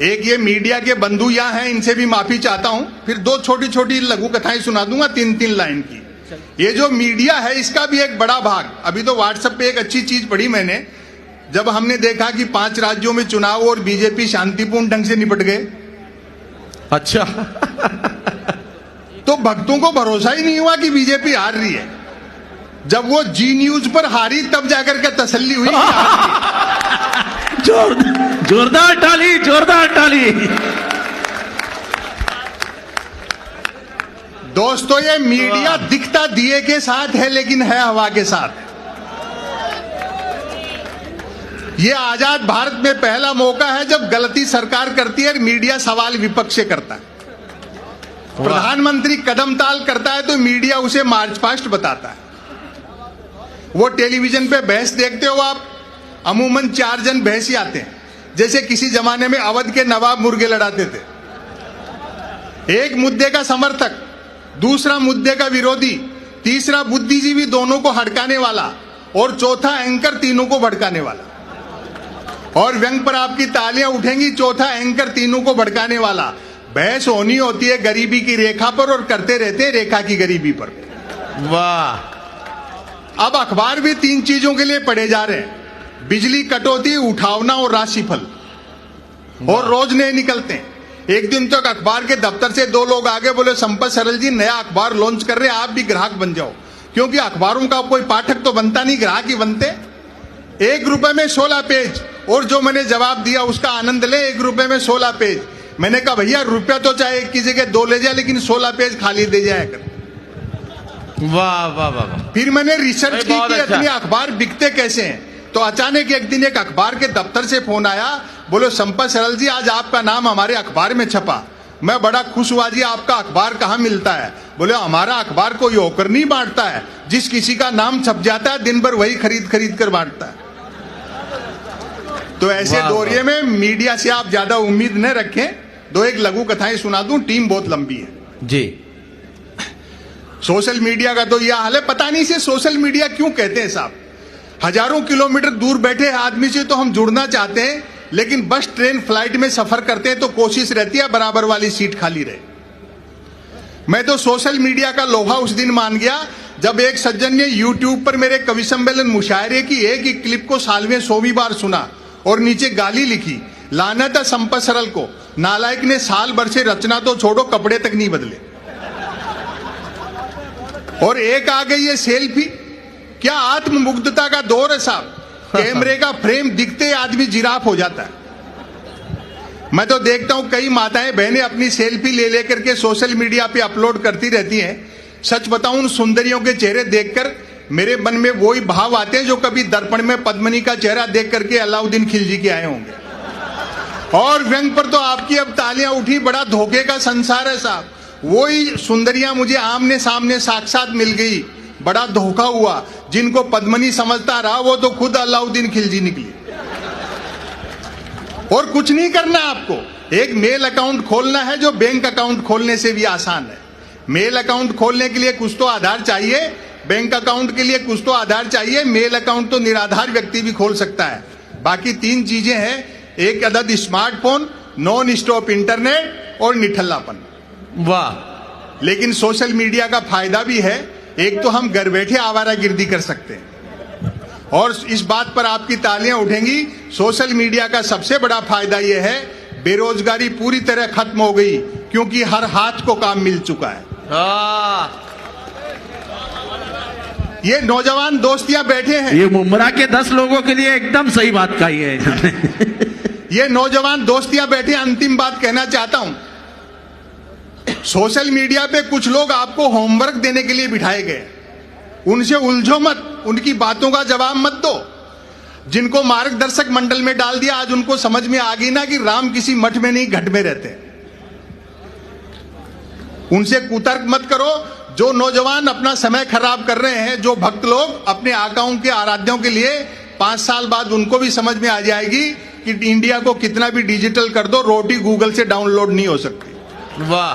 एक ये मीडिया के बंधु यहाँ हैं, इनसे भी माफी चाहता हूं। फिर दो छोटी छोटी लघु कथाएं सुना दूंगा 3-3 लाइन की। ये जो मीडिया है इसका भी एक बड़ा भाग, अभी तो व्हाट्सएप पे एक अच्छी चीज पढ़ी मैंने, जब हमने देखा कि 5 राज्यों में चुनाव और बीजेपी शांतिपूर्ण ढंग से निपट गए। अच्छा। तो भक्तों को भरोसा ही नहीं हुआ कि बीजेपी हार रही है। जब वो जी न्यूज पर हारी तब जाकर के तसल्ली हुई कि हार रही। जोरदार ताली, जोरदार ताली। दोस्तों ये मीडिया दिखता दिए के साथ है लेकिन है हवा के साथ। ये आजाद भारत में पहला मौका है जब गलती सरकार करती है, मीडिया सवाल विपक्ष से करता है। प्रधानमंत्री कदम ताल करता है तो मीडिया उसे मार्च पास्ट बताता है। वो टेलीविजन पे बहस देखते हो आप, अमूमन 4 जन बहसी आते हैं, जैसे किसी जमाने में अवध के नवाब मुर्गे लड़ाते थे। एक मुद्दे का समर्थक, दूसरा मुद्दे का विरोधी, तीसरा बुद्धिजीवी दोनों को हड़काने वाला और चौथा एंकर तीनों को भड़काने वाला। और व्यंग पर आपकी तालियां उठेंगी, चौथा एंकर तीनों को भड़काने वाला। बहस होनी होती है गरीबी की रेखा पर और करते रहते हैं रेखा की गरीबी पर। वाह। अब अखबार भी 3 चीजों के लिए पढ़े जा रहे हैं, बिजली कटौती, उठावना और राशिफल, और रोज नए निकलते हैं। एक दिन तक अखबार के दफ्तर से 2 लोग आगे बोले, संपत सरल जी नया अखबार लॉन्च कर रहे हैं, आप भी ग्राहक बन जाओ। क्योंकि अखबारों का कोई पाठक तो बनता नहीं, ग्राहक ही बनते। 1 रुपए में 16 पेज, और जो मैंने जवाब दिया उसका आनंद ले। 1 रुपए में 16 पेज। मैंने कहा भैया रुपया तो चाहे एक की जगह 2 ले जाए, लेकिन 16 पेज खाली दे जाए कर। वाह वाह वाह। फिर मैंने रिसर्च की कि अच्छा। इतने अखबार बिकते कैसे हैं। तो अचानक एक दिन एक अखबार के दफ्तर से फोन आया, बोलो संपत सरल जी आज आपका नाम हमारे अखबार में छपा। मैं बड़ा खुश हुआ, जी आपका अखबार कहाँ मिलता है? बोले हमारा अखबार कोई होकर नहीं बांटता है, जिस किसी का नाम छप जाता है दिन भर वही खरीद खरीद कर बांटता है। तो ऐसे दौरे में मीडिया से आप ज्यादा उम्मीद न रखें। 2-1 लघु कथाएं सुना दूं, टीम बहुत लंबी है जी। सोशल मीडिया का तो यह हाल है, पता नहीं से सोशल मीडिया क्यों कहते हैं साहब। हजारों किलोमीटर दूर बैठे आदमी से तो हम जुड़ना चाहते हैं, लेकिन बस ट्रेन फ्लाइट में सफर करते हैं तो कोशिश रहती है बराबर वाली सीट खाली रहे। मैं तो सोशल मीडिया का लोहा उस दिन मान गया जब एक सज्जन ने यूट्यूब पर मेरे कवि सम्मेलन मुशायरे की एक ही क्लिप को सालवें 100वीं बार सुना और नीचे गाली लिखी, लानत है संपत सरल को, नालायक ने साल भर से रचना तो छोड़ो कपड़े तक नहीं बदले। और एक आ गई है सेल्फी। क्या आत्ममुग्धता का दौर है साहब। कैमरे का फ्रेम दिखते आदमी जिराफ हो जाता है। मैं तो देखता हूं कई माताएं बहनें अपनी सेल्फी ले लेकर के सोशल मीडिया पे अपलोड करती रहती हैं। सच बताऊं उन सुंदरियों के चेहरे देखकर मेरे मन में वही भाव आते हैं जो कभी दर्पण में पद्मिनी का चेहरा देख करके अलाउद्दीन खिलजी के आए होंगे। और व्यंग पर तो आपकी अब तालियां उठी, बड़ा धोखे का संसार है साहब। वही सुंदरियां मुझे आमने सामने साक्षात मिल गई, बड़ा धोखा हुआ। जिनको पद्मिनी समझता रहा वो तो खुद अलाउद्दीन खिलजी निकली। और कुछ नहीं करना आपको, एक मेल अकाउंट खोलना है जो बैंक अकाउंट खोलने से भी आसान है। मेल अकाउंट खोलने के लिए कुछ तो आधार चाहिए, बैंक अकाउंट के लिए कुछ तो आधार चाहिए। मेल अकाउंट तो निराधार व्यक्ति भी खोल सकता है। बाकी 3 चीजें हैं, एक अदद स्मार्टफोन, नॉन स्टॉप इंटरनेट और निठल्लापन। वाह। लेकिन सोशल मीडिया का फायदा भी है। एक तो हम घर बैठे आवारागर्दी कर सकते हैं, और इस बात पर आपकी तालियां उठेंगी। सोशल मीडिया का सबसे बड़ा फायदा यह है, बेरोजगारी पूरी तरह खत्म हो गई, क्योंकि हर हाथ को काम मिल चुका है। ये नौजवान दोस्तियां बैठे हैं, ये मुमरा के 10 लोगों के लिए एकदम सही बात कही है। ये नौजवान दोस्तियां बैठे। अंतिम बात कहना चाहता हूं, सोशल मीडिया पे कुछ लोग आपको होमवर्क देने के लिए बिठाए गए। उनसे उलझो मत, उनकी बातों का जवाब मत दो। जिनको मार्गदर्शक मंडल में डाल दिया, आज उनको समझ में आ गई ना कि राम किसी मठ में नहीं घट में रहते। उनसे कुतर्क मत करो। जो नौजवान अपना समय खराब कर रहे हैं, जो भक्त लोग अपने आकाओं के आराध्यों के लिए, 5 साल बाद उनको भी समझ में आ जाएगी कि इंडिया को कितना भी डिजिटल कर दो, रोटी गूगल से डाउनलोड नहीं हो सकती। वाह।